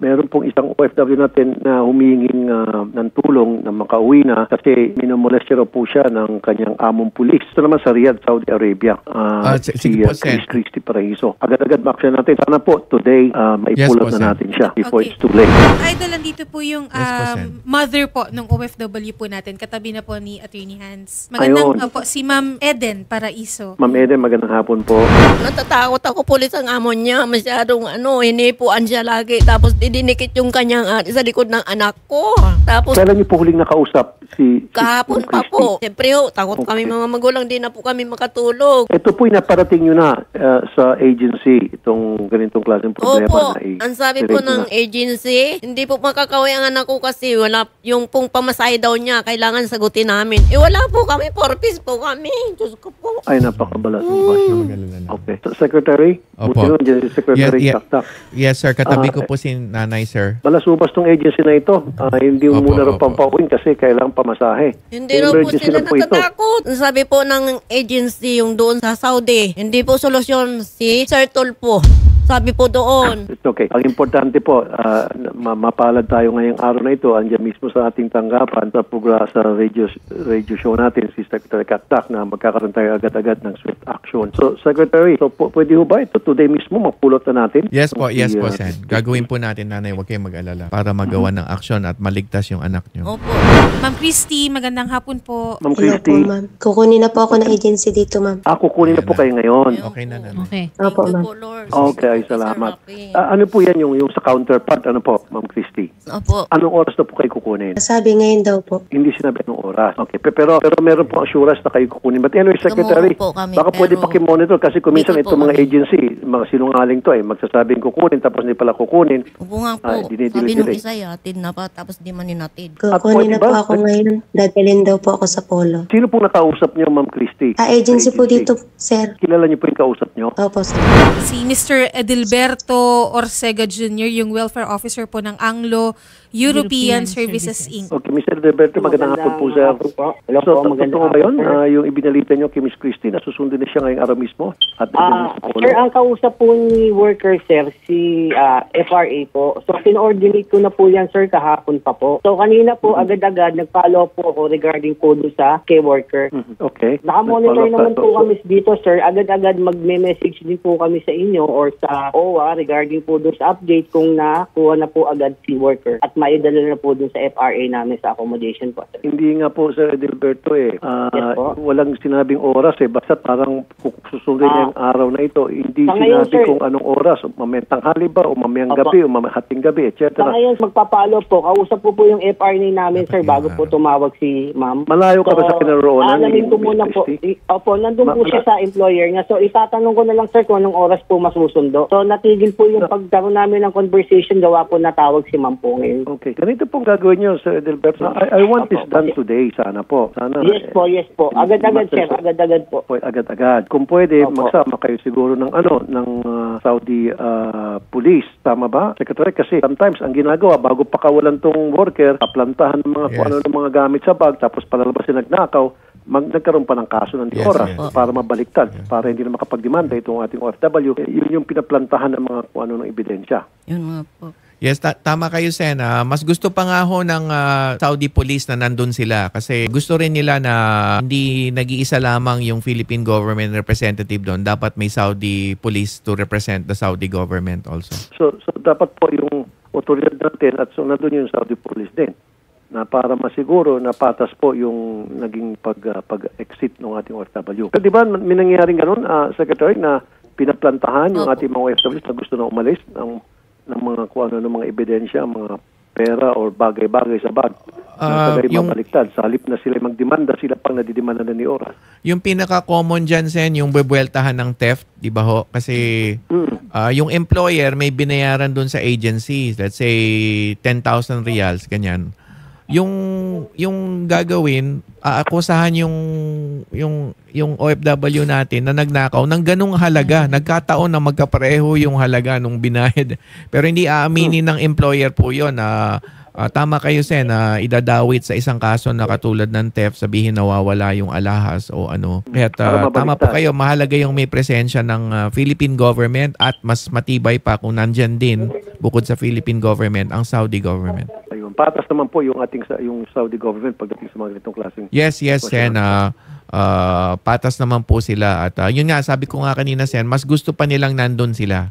meron pong isang OFW natin na humihinging ng tulong na makauwi na kasi minumolest raw po siya ng kanyang among pulis. Ito naman sa Riyadh, Saudi Arabia. Si Christy Parahiso. Agad-agad ma-action natin. Sana po today maipulot na natin siya before it's too late. Idol, nandito po yung mother po ng OFW po natin. Katabi na po ni Attorney Hans. Magandang po si Ma'am Eden Paraiso. Ma'am Eden, magandang hapon po. Natatakot ako pulis ang amo niya. Masyadong hinipuan siya lagi. Tapos didinikit yung kanyang sa likod ng anak ko. Tapos kailan niyo po huling nakausap si kahapon pa po. Siyempre takot kami mga magulang. Di na po kami makatulog. Ito po naparating nyo na sa agency itong ganitong klaseng problema. Opo. Ang sabi po ng agency, hindi po makakawi ang anak ko kasi wala yung pong pamasahe daw niya. Kailangan sagutin namin. Wala po kami. 4 piece po kami. Diyos ko po. Ay, napakabalas. Okay. Secretary? Opo. Secretary Taktak. Yes, sir. Katabi ko po si nanay, sir. Balasubas tong agency na ito. Hindi mo muna rin pampauwin kasi kailangan pamasahe. Hindi raw po sila natatakot. Sabi po ng agency yung doon sa Saudi, hindi po solusyon si Sir Tulfo. Sabi po doon. It's okay. Ang importante po, mapalad tayo ngayong araw na ito. Andiyan mismo sa ating tanggapan sa radio show natin, si Secretary Taktak, na magkakaroon tayo agad-agad ng swift action. So, Secretary, pwede ho ba ito? Today mismo, mapulot na natin? Yes po, Sen. Gagawin po natin, nanay. Huwag kayong mag-alala para magawa ng action at maligtas yung anak nyo. Opo. Ma'am Christy, magandang hapon po. Ma'am Christy. Hello po, ma'am. Kukunin na po ako ng agency dito, ma'am. Kukunin na po kayo ngayon. Okay na, nanay. Okay. Opo, ma'am. Okay, salamat. Ano po yan yung sa counterpart? Ano po, Ma'am Christy? Opo. Anong oras na po kayo kukunin? Sabi ngayon daw po. Hindi sinabi anong oras. Okay, pero meron po assurance na kayo kukunin. But anyway, Secretary, baka pwede pakimonitor kasi kung minsan itong mga agency, mga sinungaling to magsasabing kukunin tapos hindi pala kukunin. Opo nga po. Sabi nung isa, yatid na pa tapos di man ninatid. Kukunin na po ako ngayon. Dadalhin daw po ako sa polo. Sino pong nakausap niyo, Ma'am Christy? Agency po dito, sir. Kilala niyo po yung kausap niyo? Opo, sir. Si Mr. Edelberto Orcega Jr., yung welfare officer po ng Anglo-European Services Inc. Okay, Mr. Edelberto, magandang hapon po, sir. Hello po, magandang hapon ba yun? Yung ibinalita niyo kay Miss Christy, nasusunod na siya ngayong araw mismo? Sir, ang kausap po ni worker, sir, si FRA po. So, pin-ordinate ko na po yan, sir, kahapon pa po. So, kanina po, agad-agad, nag-follow po ako regarding po doon sa kay worker. Okay. Nakamonitor naman po kami dito, sir. Agad-agad magme-message din po kami sa inyo or sa OWA regarding po doon sa update kung nakuha na po agad si worker at maidala na po doon sa FRA namin sa accommodation po, sir. Hindi nga po, Sir Edelberto Yes po. walang sinabing oras basta parang susunod niya yung araw na ito. Hindi ngayon, sinabi sir, kung anong oras, mamayang tanghali ba o mamayang gabi o mamayang gabi, etc. Sa ngayon, magpapalo po. Kausap po yung FRA namin, sir, bago po tumawag si ma'am. Malayo ka ba sa kinaroonan? Alamin ko muna po. Opo, nandun po siya sa employer niya. So, itatanong ko na lang, sir, kung anong oras po masusundo. So, natigil po yung pagkaroon namin ng conversation, gawa po natawag si ma'am po ngayon. Okay. Ganito pong gagawin niyo, Sir Edelberto. I want this done today. Sana po. Yes po. Agad-agad, sir. Agad-agad po. Agad-agad. Kung pwede, magsama kayo siguro ng Saudi police. Tama ba, Secretary? Kasi sometimes, ang ginagawa, bago pakawalan tong worker, kaplantahan ng mga kung ano ng mga gamit sa bag, tapos palalabasin nagnakaw, nagkaroon pa ng kaso ng oras para mabaliktad, para hindi na makapagdemanda itong ating OFW. Yun yung pinaplantahan ng mga kung ano ng ebidensya. Yun nga po. Yes, tama kayo, Sen. Mas gusto pa nga ho ng Saudi police na nandun sila kasi gusto rin nila na hindi nag-iisa lamang yung Philippine government representative doon. Dapat may Saudi police to represent the Saudi government also. So dapat po yung otoridad natin at nandun yung Saudi police din na para masiguro na patas po yung naging pag-exit ng ating OFW. Pero di ba may nangyaring ganun, Secretary, na pinaplantahan yung ating mga OFW na gusto na umalis ng mga kung ano ng mga ebidensya, mga pera or bagay-bagay sa bag. Yung mabaliktad. Sa halip na sila magdemanda, sila pang nadidemanda na ni oras. Yung pinaka-common dyan, Sen, yung bubueltahan ng theft, di ba ho? Kasi yung employer may binayaran dun sa agency, let's say 10,000 reals, ganyan. Yung gagawin, aakusahan yung OFW natin na nagnakaw ng ganung halaga. Nagkataon na magkapareho yung halaga nung binayad. Pero hindi aaminin ng employer po yun na tama kayo, Sen, na idadawit sa isang kaso na katulad ng theft, sabihin nawawala yung alahas o ano. Kaya tama po kayo, mahalaga yung may presensya ng Philippine government at mas matibay pa kung nandyan din, bukod sa Philippine government, ang Saudi government. Ayun, patas naman po yung yung Saudi government pagdating sa mga ganitong klaseng. Yes, Sen. Patas naman po sila at yun nga, sabi ko nga kanina, Sen, mas gusto pa nilang nandun sila.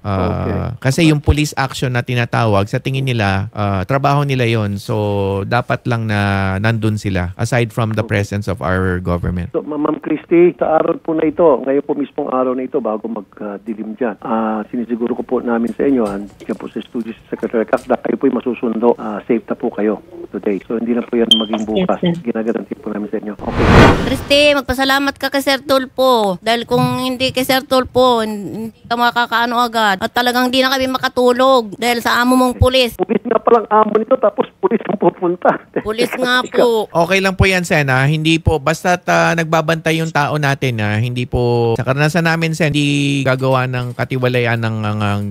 Kasi yung police action na tinatawag, sa tingin nila, trabaho nila yon. So, dapat lang na nandun sila aside from the presence of our government. So, Ma'am Christy, sa araw po na ito, ngayon po mismong araw na ito, bago magdilim dyan, sinisiguro ko po namin sa inyo, yan po sa studio si Secretary Kakda, kayo po'y masusundo, safe na po kayo today. So, hindi na po yan maging bukas. Ginagaranti po namin sa inyo. Okay. Christy, magpasalamat ka kay Sir Tulfo. Dahil kung hindi kay Sir Tulfo, hindi ka makakaano agad. At talagang di na kami makatulog dahil sa amo mong pulis. Pulis nga palang amo nito, tapos pulis ang pupunta. Pulis nga po. Okay lang po yan, Sen. Hindi po, basta nagbabantay yung tao natin. Hindi po, sa karanasan namin, Sen, hindi gagawa ng katiwalayan ng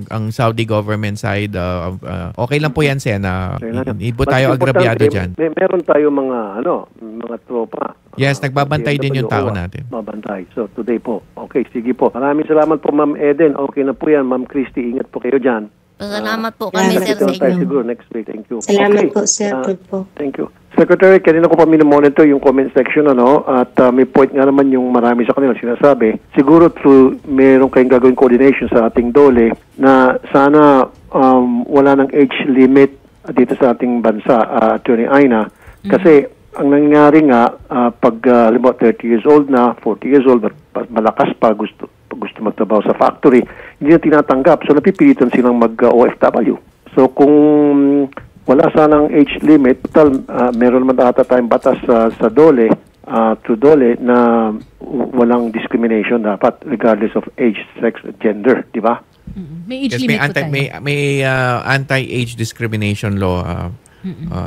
ang Saudi government side. Okay lang po yan, Sen. Hindi po tayo agrabyado dyan. Meron tayo mga tropa. Yes, nagbabantay din yung tao natin. Mabantay. So, today po. Okay, sige po. Maraming salamat po, Ma'am Eden. Okay na po yan. Ma'am Christy, ingat po kayo dyan. Salamat po kami, Sir, sa inyo. Siguro next week. Thank you. Salamat po, Sir Tulfo. Thank you. Secretary, kanina ko pa monitor yung comment section, at may point nga naman yung marami sa kanila sinasabi. Siguro meron kayong gagawin coordination sa ating DOLE na sana wala ng age limit dito sa ating bansa, Attorney Aina. Kasi ang nangyari nga, pag 30 years old na, 40 years old, malakas pa, gusto magtrabaho sa factory, hindi na tinatanggap. So, napipilitan silang mag-OFW. So, kung wala sanang age limit, meron naman ata tayong batas sa DOLE, through DOLE, na walang discrimination dapat, regardless of age, sex, gender, di ba? May age limit po tayo. May anti-age discrimination law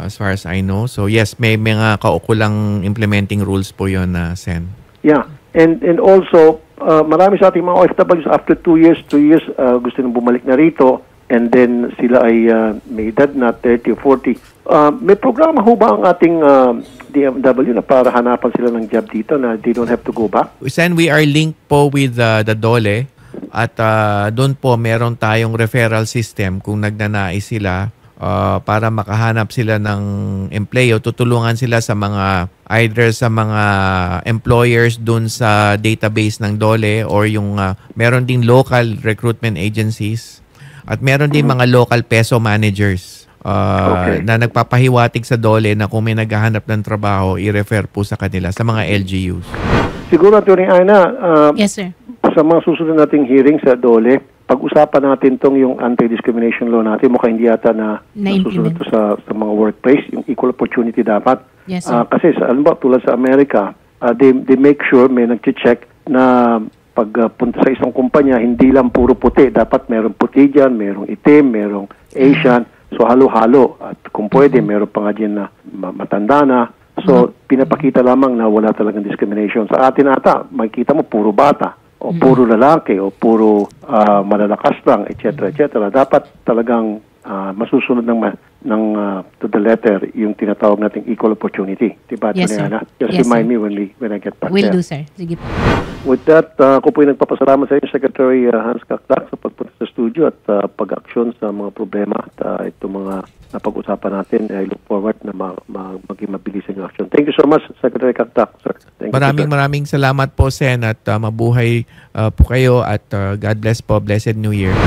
as far as I know. So yes, may mga kaukulang implementing rules po yun, Sen. Yeah. And also, marami sa ating mga OFWs after 2 years, gusto nang bumalik na rito, and then sila ay may edad na 30 o 40. May programa ho ba ang ating DMW na para hanapan sila ng job dito na they don't have to go back? Sen, we are linked po with the DOLE at doon po meron tayong referral system kung nagnanais sila para makahanap sila ng empleo. Tutulungan sila sa either sa mga employers dun sa database ng DOLE or yung meron ding local recruitment agencies at meron din mga local peso managers na nagpapahiwatig sa DOLE na kung may naghahanap ng trabaho, i-refer po sa kanila, sa mga LGUs. Siguro, Atty. Aina, yes, sir. Sa mga susunod nating hearing sa DOLE, pag-usapan natin tong yung anti-discrimination law natin. Mukhang hindi yata na nasusunod to sa mga workplace. Yung equal opportunity dapat. Yes, sir. Kasi tulad sa Amerika, they make sure may nag-check na pagpunta sa isang kumpanya, hindi lang puro puti. Dapat merong puti dyan, merong itim, merong Asian. So halo-halo. At kung pwede, meron pa nga dyan na matanda na. So pinapakita lamang na wala talagang discrimination. Sa atin ata, makikita mo puro bata, o puro lalaki, o puro malalakas lang, etc. etc. Dapat talagang masusunod to the letter yung tinatawag nating equal opportunity. Diba, yes, sir. Just yes, remind sir. me when I get back Will there. do, sir. Sige po. With that, ako po yung nagpapasalamat sa inyo, Secretary Hans Kakdak, sa pagpunta sa studio at pag-aksyon sa mga problema at itong mga napag-usapan natin. I look forward na maging mabilisan yung action. Thank you so much, Secretary Kakdak, sir. Maraming salamat po, Sen, at mabuhay po kayo at God bless po. Blessed New Year.